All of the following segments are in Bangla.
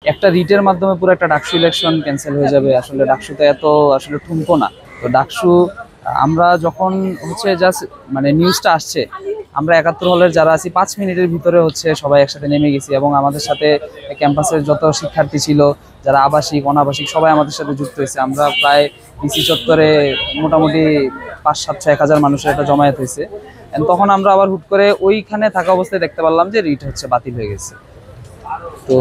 একটা রিটের মাধ্যমে পুরো একটা ডাকসু ইলেকশন ক্যান্সেল হয়ে যাবে, আসলে ডাকসুতে এত আসলে ঠুনকো না। তো ডাকসু আমরা যখন হচ্ছে জাস্ট মানে নিউজটা আসছে, আমরা 71 হলের যারা আছি 5 মিনিটের ভিতরে হচ্ছে সবাই একসাথে নেমে গেছি, এবং আমাদের সাথে ক্যাম্পাসের যত শিক্ষার্থী ছিল, যারা আবাসিক অনাবাসিক সবাই আমাদের সাথে যুক্ত হয়েছে। আমরা প্রায় ডিসি চত্বরে মোটামুটি 500-700-1000 মানুষের একটা জমায়েত হয়েছে। তখন আমরা আবার হুট করে ওইখানে থাকা অবস্থায় দেখতে পারলাম যে রিট হচ্ছে বাতিল হয়ে গেছে। তো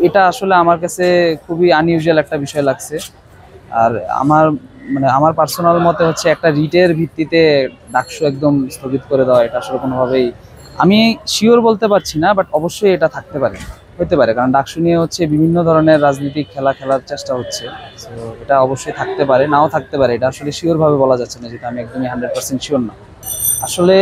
এটা আসলে আমার কাছে খুবই আনইউজুয়াল একটা বিষয় লাগছে। আর আমার পার্সোনাল মতে হচ্ছে একটা রিটের ভিত্তিতে ডাকসু একদম স্থগিত করে দেওয়া, এটা আসলে কোনোভাবেই আমি শিওর বলতে পারছি না, বাট অবশ্যই এটা থাকতে পারে, হতে পারে, কারণ ডাকসু নিয়ে হচ্ছে বিভিন্ন ধরনের রাজনৈতিক খেলার চেষ্টা হচ্ছে। তো এটা অবশ্যই থাকতে পারে, নাও থাকতে পারে, এটা আসলে শিওর ভাবে বলা যাচ্ছে না, যেটা আমি একদমই 100% শিওর না। আসলে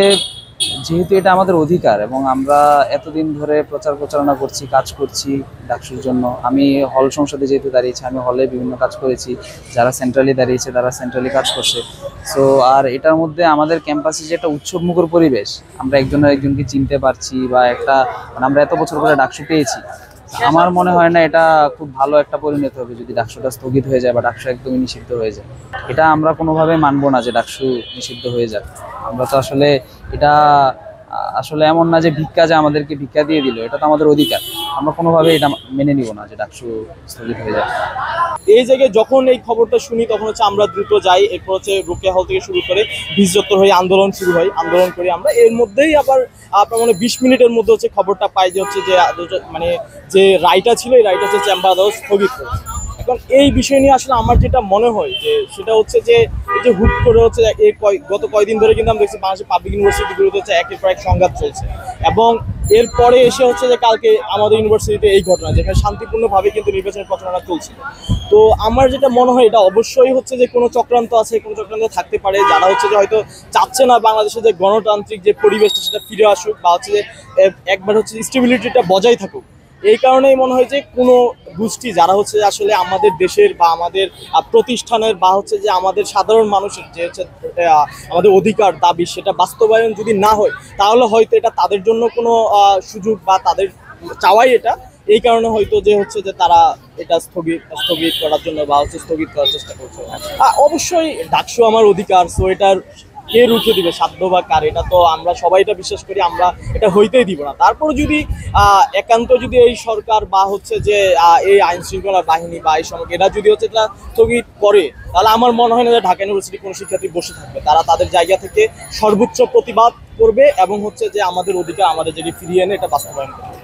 যেহেতু এটা আমাদের অধিকার এবং আমরা এতদিন ধরে প্রচারণা করছি, কাজ করছি ডাকসুর জন্য। আমি হল সংসদে যেহেতু দাঁড়িয়েছি, আমি হলে বিভিন্ন কাজ করেছি, যারা সেন্ট্রালি দাঁড়িয়েছে তারা সেন্ট্রালি কাজ করছে। সো আর এটার মধ্যে আমাদের ক্যাম্পাসে যে একটা উৎসবমুখর পরিবেশ, আমরা একজনের একজনকে চিনতে পারছি, বা একটা আমরা এত বছর পরে ডাকসু পেয়েছি, আমার মনে হয় না এটা খুব ভালো একটা পরিণত হবে যদি ডাকসুটা স্থগিত হয়ে যায় বা ডাকসু একদমই নিষিদ্ধ হয়ে যায়। এটা আমরা কোনোভাবে মানবো না যে ডাকসু নিষিদ্ধ হয়ে যাক। আমরা তো আসলে এটা আসলে এমন না যে ভিক্ষা, যে আমাদেরকে ভিক্ষা দিয়ে দিল, এটা তো আমাদের অধিকার। আমরা কোনোভাবে এটা মেনে নিব না যে ডাকসু স্থগিত হয়ে যায়। এই জায়গায় যখন এই খবরটা শুনি তখন হচ্ছে আমরা দ্রুত যাই, এরপর হচ্ছে রোকেয়া হল থেকে শুরু করে বিশ চত্বর হয়ে আন্দোলন শুরু হয়, আন্দোলন করি আমরা। এর মধ্যেই আবার আপনার মানে 20 মিনিটের মধ্যে হচ্ছে খবরটা পাই যে হচ্ছে যে মানে যে রায়টা ছিল, এই রায়টা হচ্ছে চেম্বার আদালত স্থগিত করেছে। এখন এই বিষয় নিয়ে আসলে আমার যেটা মনে হয় যে সেটা হচ্ছে যে এই যে হুট করে হচ্ছে গত কয়দিন ধরে কিন্তু আমরা দেখছি বাংলাদেশের পাবলিক ইউনিভার্সিটিগুলোতে হচ্ছে একের পর এক সংঘাত চলছে, এবং এরপরে এসে হচ্ছে যে কালকে আমাদের ইউনিভার্সিটিতে এই ঘটনা, যেখানে শান্তিপূর্ণভাবে কিন্তু নির্বাচনের প্রচারণা চলছিল। তো আমার যেটা মনে হয় এটা অবশ্যই হচ্ছে যে কোনো চক্রান্ত আছে, কোনো চক্রান্ত থাকতে পারে, যারা হচ্ছে যে হয়তো চাচ্ছে না বাংলাদেশের যে গণতান্ত্রিক যে পরিবেশটা সেটা ফিরে আসুক, বা হচ্ছে যে একবার হচ্ছে স্টেবিলিটিটা বজায় থাকুক। এই কারণেই মনে হয় যে কোনো গোষ্ঠী যারা হচ্ছে আসলে আমাদের দেশের বা আমাদের প্রতিষ্ঠানের বা হচ্ছে যে আমাদের সাধারণ মানুষের যে হচ্ছে আমাদের অধিকার দাবি সেটা বাস্তবায়ন যদি না হয়, তাহলে হয়তো এটা তাদের জন্য কোনো সুযোগ বা তাদের চাওয়াই এটা। এই কারণে হয়তো যে হচ্ছে যে তারা এটা স্থগিত করার জন্য বা হচ্ছে স্থগিত করার চেষ্টা করছে। অবশ্যই ডাকসু আমার অধিকার, সো এটার কে রুখে দিবে, সাধ্য বা কার, এটা তো আমরা সবাই এটা বিশ্বাস করি, আমরা এটা হইতেই দিব না। তারপরে যদি একান্ত যদি এই সরকার বা হচ্ছে যে এই আইন শৃঙ্খলা বাহিনী বা এই সময় এরা যদি হচ্ছে এটা স্থগিত করে, তাহলে আমার মনে হয় না যে ঢাকা ইউনিভার্সিটি কোনো শিক্ষার্থী বসে থাকবে। তারা তাদের জায়গা থেকে সর্বোচ্চ প্রতিবাদ করবে এবং হচ্ছে যে আমাদের অধিকার আমাদের জায়গায় ফিরিয়ে এনে এটা বাস্তবায়ন করবে।